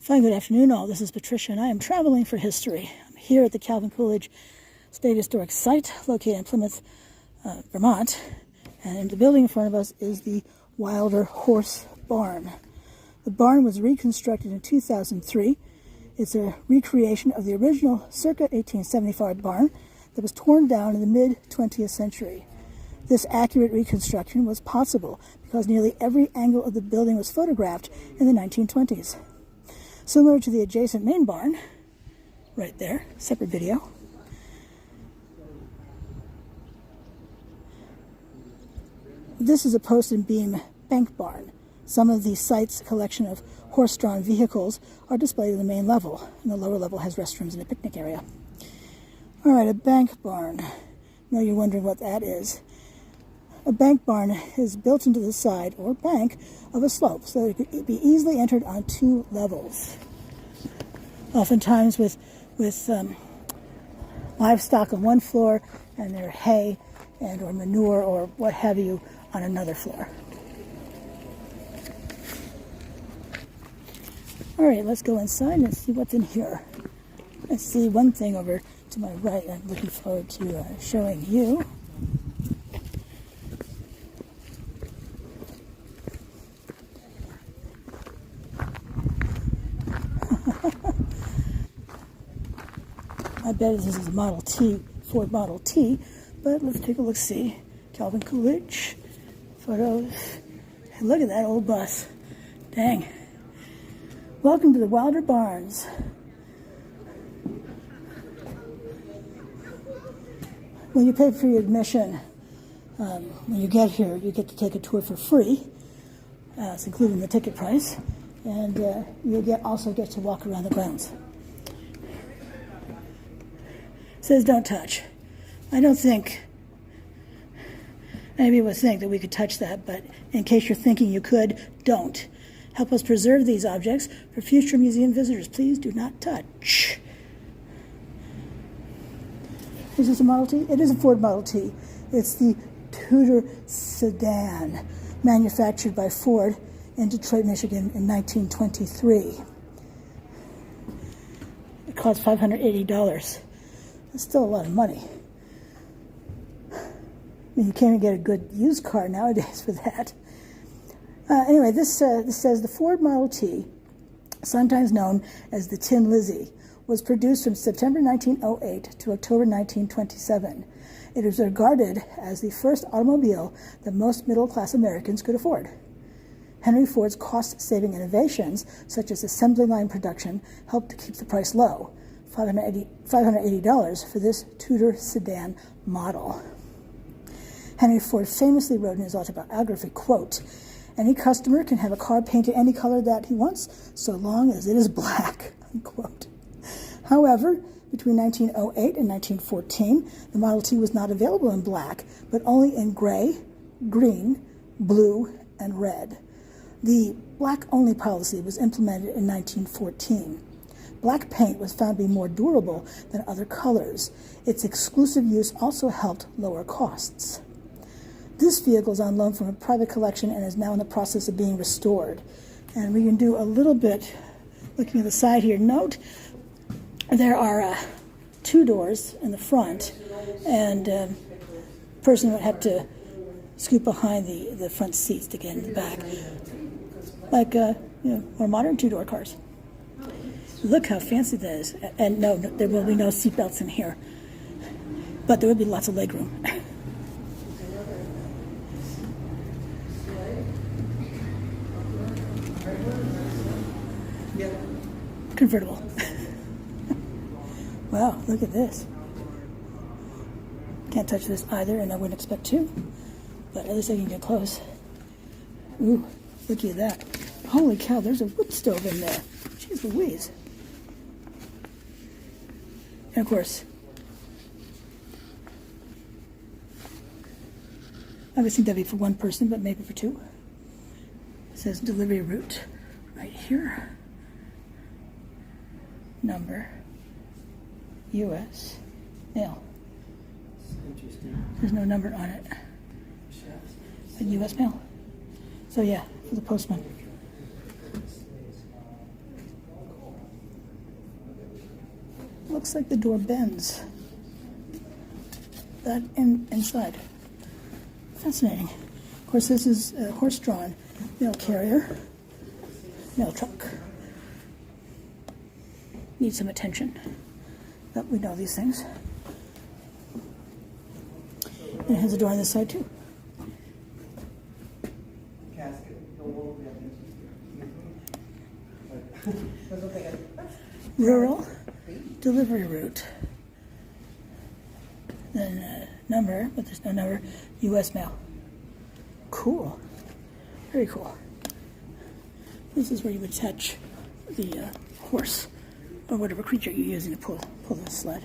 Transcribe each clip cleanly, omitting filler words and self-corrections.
Fine, good afternoon all. This is Patricia and I am traveling for history. I'm here at the Calvin Coolidge State Historic Site located in Plymouth, Vermont. And in the building in front of us is the Wilder Horse Barn. The barn was reconstructed in 2003. It's a recreation of the original circa 1875 barn that was torn down in the mid-20th century. This accurate reconstruction was possible because nearly every angle of the building was photographed in the 1920s. Similar to the adjacent main barn, right there, separate video. This is a post and beam bank barn. Some of the site's collection of horse-drawn vehicles are displayed in the main level, and the lower level has restrooms and a picnic area. All right, a bank barn. I know you're wondering what that is. A bank barn is built into the side or bank of a slope so that it could be easily entered on two levels. Oftentimes with livestock on one floor and their hay and or manure or what have you on another floor. All right, let's go inside and see what's in here. I see one thing over to my right I'm looking forward to showing you. I bet this is a Model T, Ford Model T, but let's take a look-see. Calvin Coolidge, photos. Hey, look at that old bus. Dang. Welcome to the Wilder Barns. When you pay for your admission, when you get here, you get to take a tour for free. It's included in the ticket price. And you also get to walk around the grounds. It says don't touch. I don't think anybody would think that we could touch that, but in case you're thinking you could, don't. Help us preserve these objects for future museum visitors. Please do not touch. Is this a Model T? It is a Ford Model T. It's the Tudor sedan, manufactured by Ford in Detroit, Michigan in 1923. It cost $580. That's still a lot of money. I mean, you can't even get a good used car nowadays for that. Anyway, this says the Ford Model T, sometimes known as the Tin Lizzie, was produced from September 1908 to October 1927. It is regarded as the first automobile that most middle-class Americans could afford. Henry Ford's cost-saving innovations, such as assembly line production, helped to keep the price low, $580 for this Tudor sedan model. Henry Ford famously wrote in his autobiography, quote, "Any customer can have a car painted any color that he wants, so long as it is black," unquote. However, between 1908 and 1914, the Model T was not available in black, but only in gray, green, blue, and red. The black-only policy was implemented in 1914. Black paint was found to be more durable than other colors. Its exclusive use also helped lower costs. This vehicle is on loan from a private collection and is now in the process of being restored. And we can do a little bit looking at the side here. Note there are two doors in the front, and a person would have to scoot behind the front seats to get in the back, like more modern two-door cars. Look how fancy that is. And no, there will be no seatbelts in here, but there will be lots of legroom. Convertible. Wow, look at this. Can't touch this either, and I wouldn't expect to, but at least I can get close. Ooh, look at that. Holy cow, there's a wood stove in there. Jeez Louise. And of course, I would think that'd be for one person, but maybe for two. It says delivery route right here. Number, U.S. mail. There's no number on it. But U.S. mail. So yeah, for the postman. looks like the door bends. That inside. Fascinating. Of course, this is a horse-drawn mail carrier, mail truck. Needs some attention, but we know these things. And it has a door on this side too. Rural delivery route. Then number, but there's no number, U.S. mail. Cool. Very cool. This is where you would attach the horse or whatever creature you're using to pull the sled.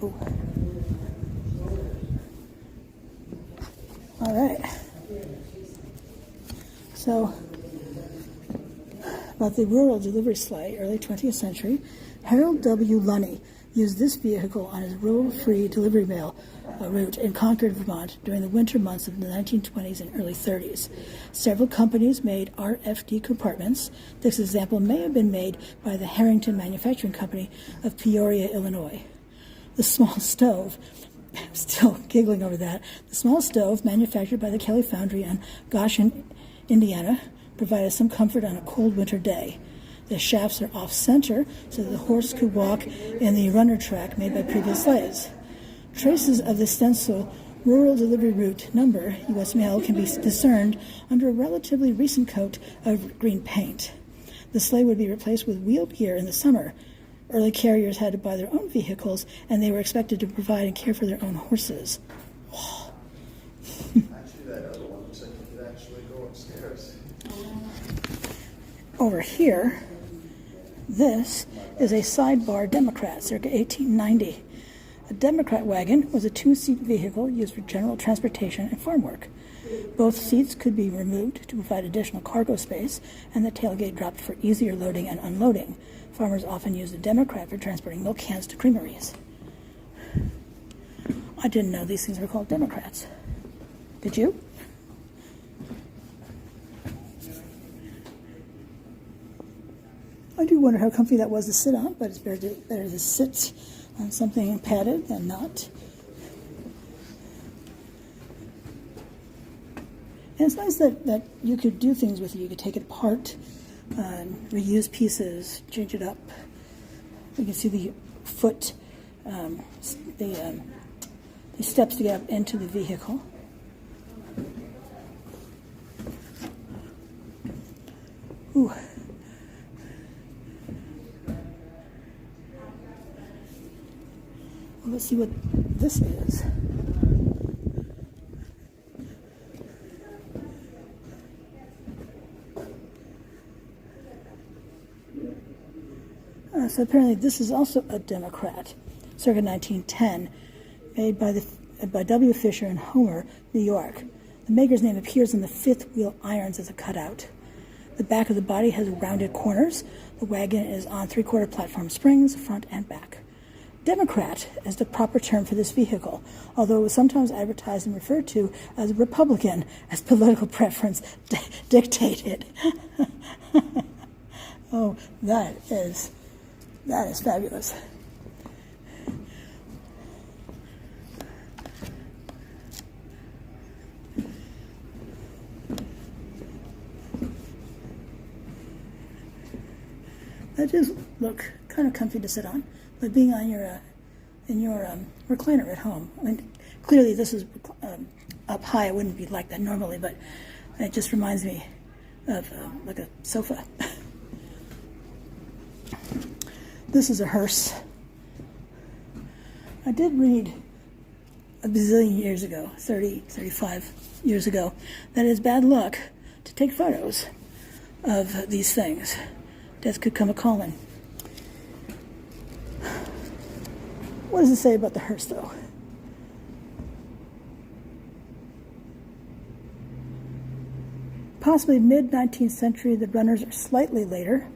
Ooh. All right. So, about the rural delivery sleigh, early 20th century, Harold W. Lunny used this vehicle on his rural-free delivery mail route in Concord, Vermont during the winter months of the 1920s and early 30s. Several companies made RFD compartments. This example may have been made by the Harrington Manufacturing Company of Peoria, Illinois. The small stove, I'm still giggling over that, the small stove manufactured by the Kelly Foundry in Goshen, Indiana, provided some comfort on a cold winter day. The shafts are off-center so that the horse could walk in the runner track made by previous sleighs. Traces of the stencil rural delivery route number, U.S. mail, can be discerned under a relatively recent coat of green paint. The sleigh would be replaced with wheeled gear in the summer. Early carriers had to buy their own vehicles, and they were expected to provide and care for their own horses. Wow. Actually, that other one looks like you could actually go upstairs. Over here, this is a sidebar Democrat, circa 1890. A Democrat wagon was a two-seat vehicle used for general transportation and farm work. Both seats could be removed to provide additional cargo space, and the tailgate dropped for easier loading and unloading. Farmers often used a Democrat for transporting milk cans to creameries. I didn't know these things were called Democrats. Did you? I do wonder how comfy that was to sit on, but it's better to sit on something padded than not. And it's nice that you could do things with it. You could take it apart, reuse pieces, change it up. You can see the foot, the steps to get up into the vehicle. Ooh. Well, let's see what this is. So apparently this is also a Democrat, circa 1910, made by W. Fisher in Homer, New York. The maker's name appears in the fifth wheel irons as a cutout. The back of the body has rounded corners. The wagon is on three-quarter platform springs, front and back. Democrat is the proper term for this vehicle, although it was sometimes advertised and referred to as Republican, as political preference dictated. Oh, that is fabulous. That does look kind of comfy to sit on, but being on your in your recliner at home. I mean, clearly this is up high. It wouldn't be like that normally, but it just reminds me of like a sofa. This is a hearse. I did read a bazillion years ago, 35 years ago, that it's bad luck to take photos of these things. Death could come a-calling. What does it say about the hearse, though? Possibly mid-19th century, the runners are slightly later.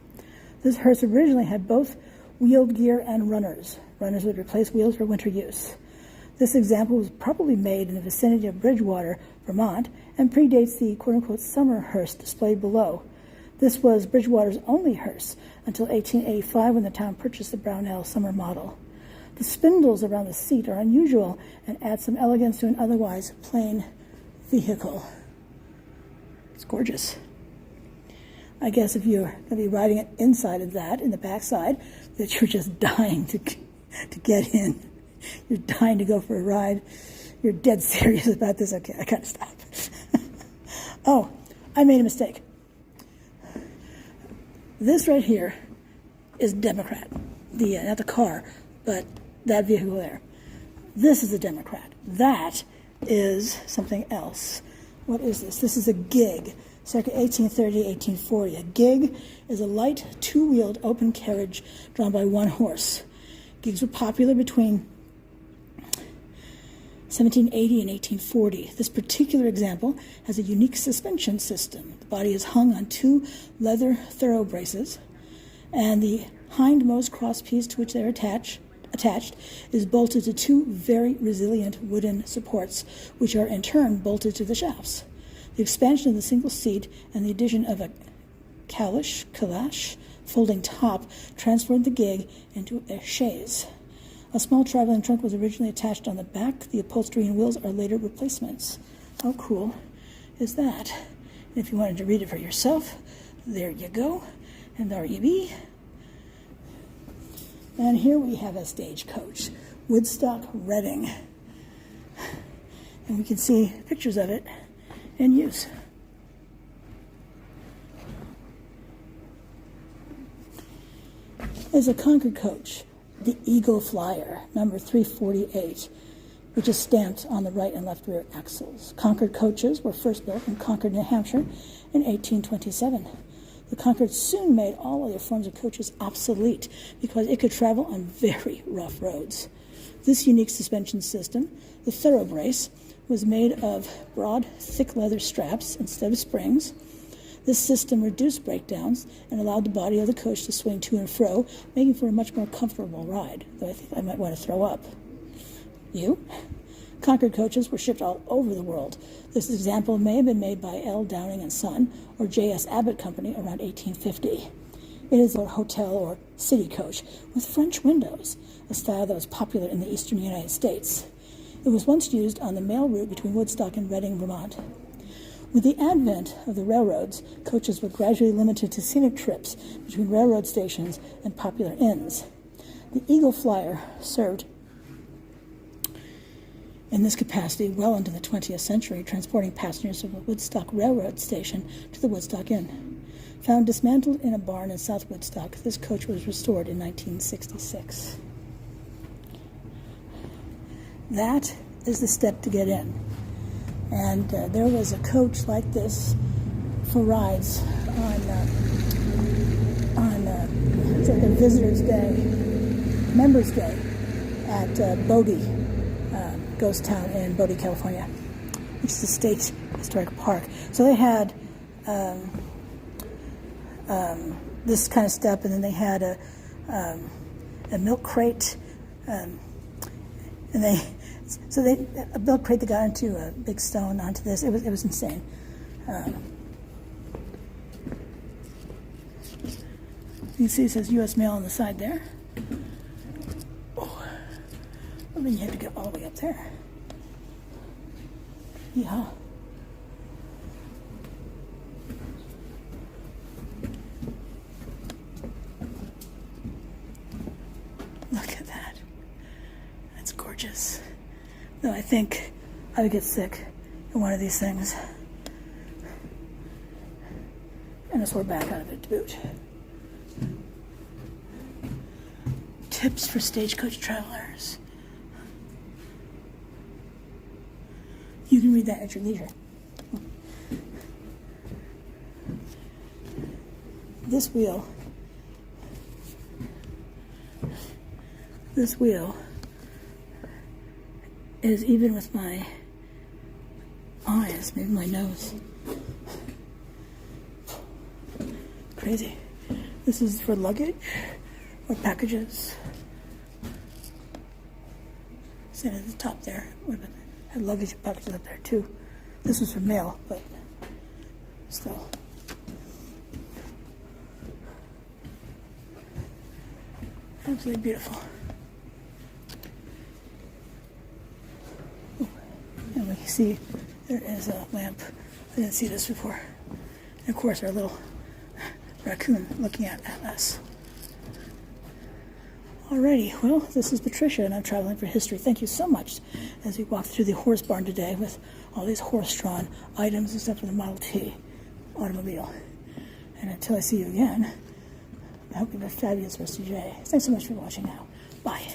This hearse originally had both wheeled gear and runners. Runners would replace wheels for winter use. This example was probably made in the vicinity of Bridgewater, Vermont, and predates the quote-unquote summer hearse displayed below. This was Bridgewater's only hearse until 1885 when the town purchased the Brownell summer model. The spindles around the seat are unusual and add some elegance to an otherwise plain vehicle. It's gorgeous. I guess if you're going to be riding it inside of that, in the backside, that you're just dying to get in. You're dying to go for a ride. You're dead serious about this. Okay, I gotta stop. Oh, I made a mistake. This right here is Democrat. Not the car, but that vehicle there. This is a Democrat. That is something else. What is this? This is a gig, circa 1830, 1840. A gig is a light, two-wheeled open carriage drawn by one horse. Gigs were popular between 1780 and 1840. This particular example has a unique suspension system. The body is hung on two leather thorough braces, and the hindmost crosspiece to which they're attached is bolted to two very resilient wooden supports, which are in turn bolted to the shafts. The expansion of the single seat and the addition of a calash, folding top transformed the gig into a chaise. A small traveling trunk was originally attached on the back. The upholstery and wheels are later replacements. How cool is that? And if you wanted to read it for yourself, there you go. And there you be. And here we have a stagecoach, Woodstock Reading. And we can see pictures of it in use. There's a Concord coach, the Eagle Flyer, number 348, which is stamped on the right and left rear axles. Concord coaches were first built in Concord, New Hampshire in 1827. The Concord soon made all other forms of coaches obsolete because it could travel on very rough roads. This unique suspension system, the thorough brace, was made of broad, thick leather straps instead of springs. This system reduced breakdowns and allowed the body of the coach to swing to and fro, making for a much more comfortable ride, though I think I might want to throw up. You? Concord coaches were shipped all over the world. This example may have been made by L. Downing and Son or J.S. Abbott Company around 1850. It is a hotel or city coach with French windows, a style that was popular in the eastern United States. It was once used on the mail route between Woodstock and Reading, Vermont. With the advent of the railroads, coaches were gradually limited to scenic trips between railroad stations and popular inns. The Eagle Flyer served in this capacity well into the 20th century, transporting passengers from the Woodstock Railroad Station to the Woodstock Inn. Found dismantled in a barn in South Woodstock, this coach was restored in 1966. That is the step to get in. And there was a coach like this for rides on the Visitors' Day, Members' Day at Bodie, ghost town in Bodie, California, which is a state historic park. So they had this kind of step, and then they had a milk crate, and a milk crate that got into a big stone onto this. It was insane. You can see it says U.S. Mail on the side there. Oh, well, then you have to get all the way up there. Yeah. Look at that. That's gorgeous. No, I think I would get sick in one of these things. And a sore back out of it to boot. Tips for stagecoach travelers. You can read that at your leisure. This wheel is even with my eyes, maybe my nose. Crazy. This is for luggage or packages. Sitting at the top there. I had luggage and packages up there too. This was for mail, but still. Absolutely beautiful. Ooh. And we see there is a lamp. I didn't see this before. And of course, our little raccoon looking at us. Alrighty, well, this is Patricia, and I'm traveling for history. Thank you so much as we walk through the horse barn today with all these horse-drawn items except for the Model T automobile. And until I see you again, I hope you have a fabulous rest of your day. Thanks so much for watching now. Bye.